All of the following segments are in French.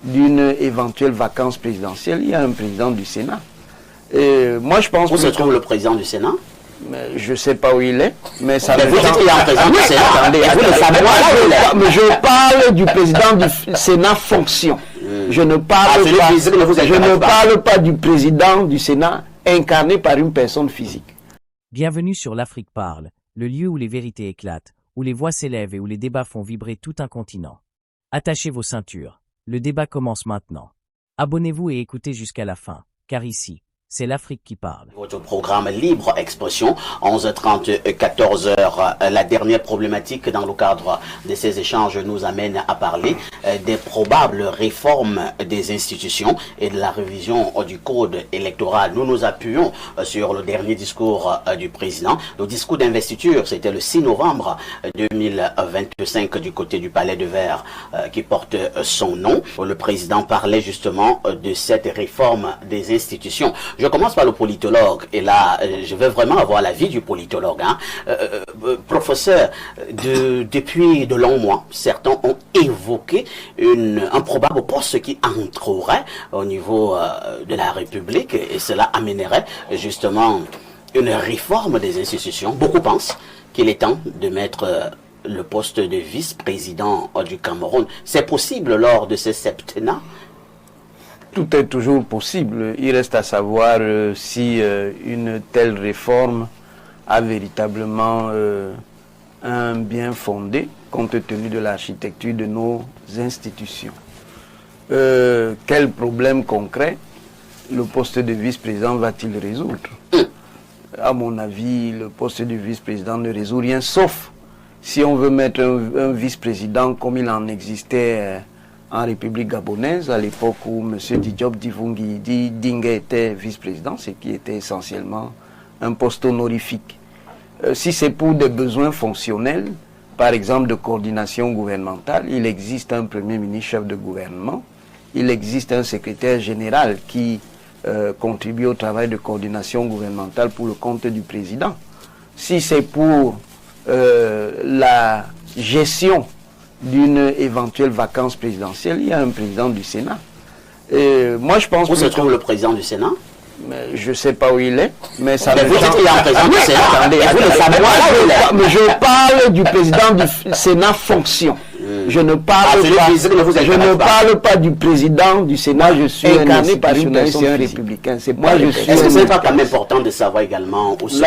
d'une éventuelle vacance présidentielle, il y a un président du Sénat. Et moi, je pense où se trouve le président du Sénat? Je ne sais pas où il est, mais ça vous dites qu'il y a un président du Sénat. Mais je parle du président du Sénat fonction. Je ne parle pas du président du Sénat incarné par une personne physique. Bienvenue sur l'Afrique parle, le lieu où les vérités éclatent, où les voix s'élèvent et où les débats font vibrer tout un continent. Attachez vos ceintures, le débat commence maintenant. Abonnez-vous et écoutez jusqu'à la fin, car ici, c'est l'Afrique qui parle. Votre programme Libre Expression, 11h30, 14h. La dernière problématique dans le cadre de ces échanges nous amène à parler des probables réformes des institutions et de la révision du code électoral. Nous nous appuyons sur le dernier discours du président. Le discours d'investiture, c'était le 6 novembre 2025 du côté du Palais de Verre qui porte son nom. Le président parlait justement de cette réforme des institutions. Je commence par le politologue, et là, je veux vraiment avoir l'avis du politologue. Professeur, depuis de longs mois, certains ont évoqué un probable poste qui entrerait au niveau de la République, et cela amènerait justement une réforme des institutions. Beaucoup pensent qu'il est temps de mettre le poste de vice-président du Cameroun. C'est possible lors de ce septennat? Tout est toujours possible. Il reste à savoir si une telle réforme a véritablement un bien fondé compte tenu de l'architecture de nos institutions. Quel problème concret le poste de vice-président va-t-il résoudre? À mon avis, le poste de vice-président ne résout rien, sauf si on veut mettre un vice-président comme il en existait en République gabonaise, à l'époque où M. Diop Divungi Dingue était vice-président, ce qui était essentiellement un poste honorifique. Si c'est pour des besoins fonctionnels, par exemple de coordination gouvernementale, il existe un premier ministre chef de gouvernement, il existe un secrétaire général qui contribue au travail de coordination gouvernementale pour le compte du président. Si c'est pour la gestion d'une éventuelle vacance présidentielle, il y a un président du Sénat. Moi, je pense où se trouve le président du Sénat? Je ne sais pas où il est, mais ça vous dites qu'il y a un président du Sénat. Mais je parle du président du Sénat fonction. Je ne parle pas du président du Sénat, je suis incarné par une personne républicaine. Est-ce que ce n'est pas quand même important de savoir également où se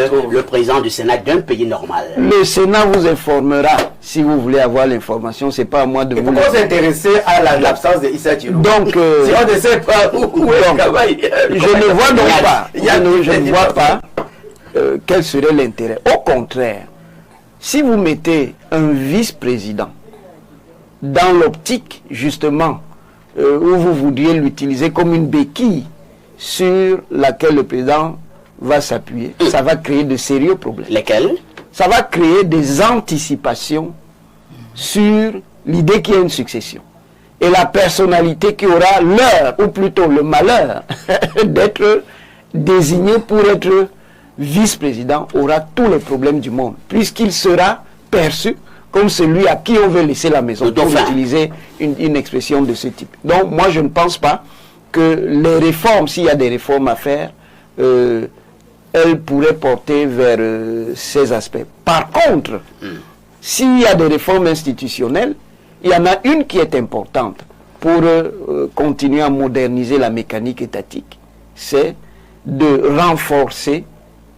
trouve le président du Sénat d'un pays normal? Le Sénat vous informera si vous voulez avoir l'information, c'est pas à moi de vous. Pourquoi vous intéresser à l'absence de Issa Thilo? Donc, si on ne sait pas où est le travail, je ne vois donc pas, je ne vois pas quel serait l'intérêt. Au contraire, si vous mettez un vice-président dans l'optique, justement, où vous voudriez l'utiliser comme une béquille sur laquelle le président va s'appuyer, ça va créer de sérieux problèmes. Lesquels? Ça va créer des anticipations sur l'idée qu'il y a une succession. Et la personnalité qui aura l'heure, ou plutôt le malheur, d'être désigné pour être vice-président, aura tous les problèmes du monde, puisqu'il sera perçu comme celui à qui on veut laisser la maison, pour utiliser une expression de ce type. Donc moi je ne pense pas que les réformes, s'il y a des réformes à faire, elles pourraient porter vers ces aspects. Par contre, s'il y a des réformes institutionnelles, il y en a une qui est importante pour continuer à moderniser la mécanique étatique, c'est de renforcer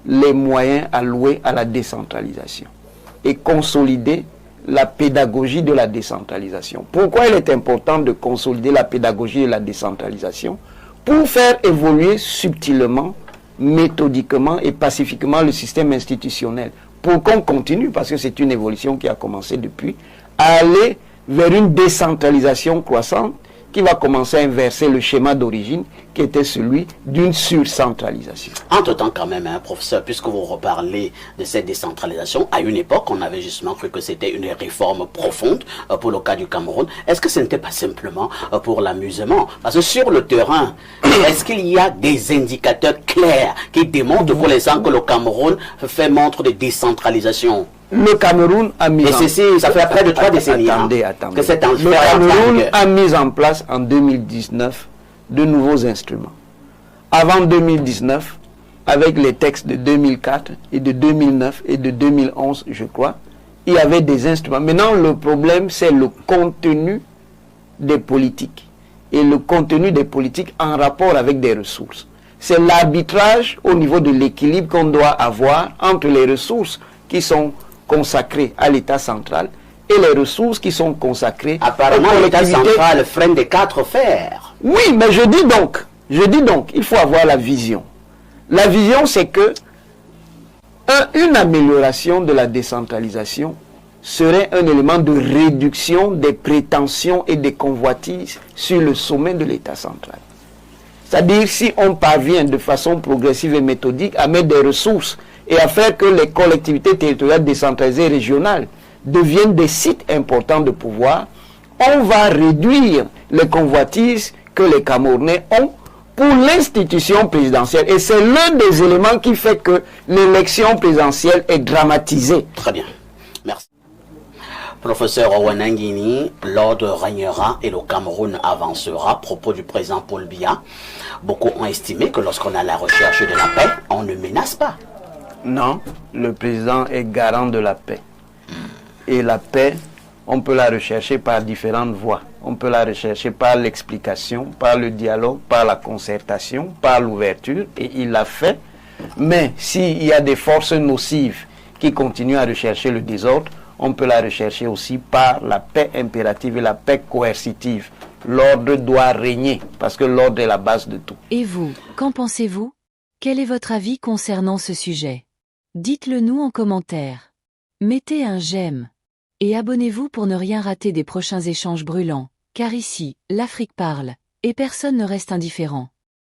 les moyens alloués à la décentralisation et consolider la pédagogie de la décentralisation. Pourquoi il est important de consolider la pédagogie de la décentralisation? Pour faire évoluer subtilement, méthodiquement et pacifiquement le système institutionnel. Pour qu'on continue, parce que c'est une évolution qui a commencé depuis, à aller vers une décentralisation croissante qui va commencer à inverser le schéma d'origine qui était celui d'une surcentralisation. Entre-temps quand même, professeur, puisque vous reparlez de cette décentralisation, à une époque, on avait justement cru que c'était une réforme profonde pour le cas du Cameroun. Est-ce que ce n'était pas simplement pour l'amusement? Parce que sur le terrain, est-ce qu'il y a des indicateurs clairs qui démontrent pour l'instant que le Cameroun fait montre de décentralisation? Le Cameroun a mis Et ceci, ça fait près de 3 décennies. Attendez. Que cet Le Cameroun a mis en place en 2019 de nouveaux instruments. Avant 2019, avec les textes de 2004 et de 2009 et de 2011, je crois, il y avait des instruments. Maintenant, le problème, c'est le contenu des politiques. Et le contenu des politiques en rapport avec des ressources. C'est l'arbitrage au niveau de l'équilibre qu'on doit avoir entre les ressources qui sont consacrées à l'État central et les ressources qui sont consacrées apparemment aux l'État collectivités. central freine des 4 fers. Oui, mais je dis donc, il faut avoir la vision. La vision, c'est que une amélioration de la décentralisation serait un élément de réduction des prétentions et des convoitises sur le sommet de l'État central. C'est-à-dire, si on parvient de façon progressive et méthodique à mettre des ressources et à faire que les collectivités territoriales décentralisées régionales deviennent des sites importants de pouvoir, on va réduire les convoitises que les Camerounais ont pour l'institution présidentielle. Et c'est l'un des éléments qui fait que l'élection présidentielle est dramatisée. Très bien. Merci. Professeur Owanangini, l'ordre régnera et le Cameroun avancera. Propos du président Paul Biya. Beaucoup ont estimé que lorsqu'on a la recherche de la paix, on ne menace pas. Non, le président est garant de la paix. Et la paix, on peut la rechercher par différentes voies. On peut la rechercher par l'explication, par le dialogue, par la concertation, par l'ouverture, et il l'a fait. Mais s'il y a des forces nocives qui continuent à rechercher le désordre, on peut la rechercher aussi par la paix impérative et la paix coercitive. L'ordre doit régner, parce que l'ordre est la base de tout. Et vous, qu'en pensez-vous? Quel est votre avis concernant ce sujet? Dites-le nous en commentaire. Mettez un j'aime. Et abonnez-vous pour ne rien rater des prochains échanges brûlants, car ici, l'Afrique parle, et personne ne reste indifférent.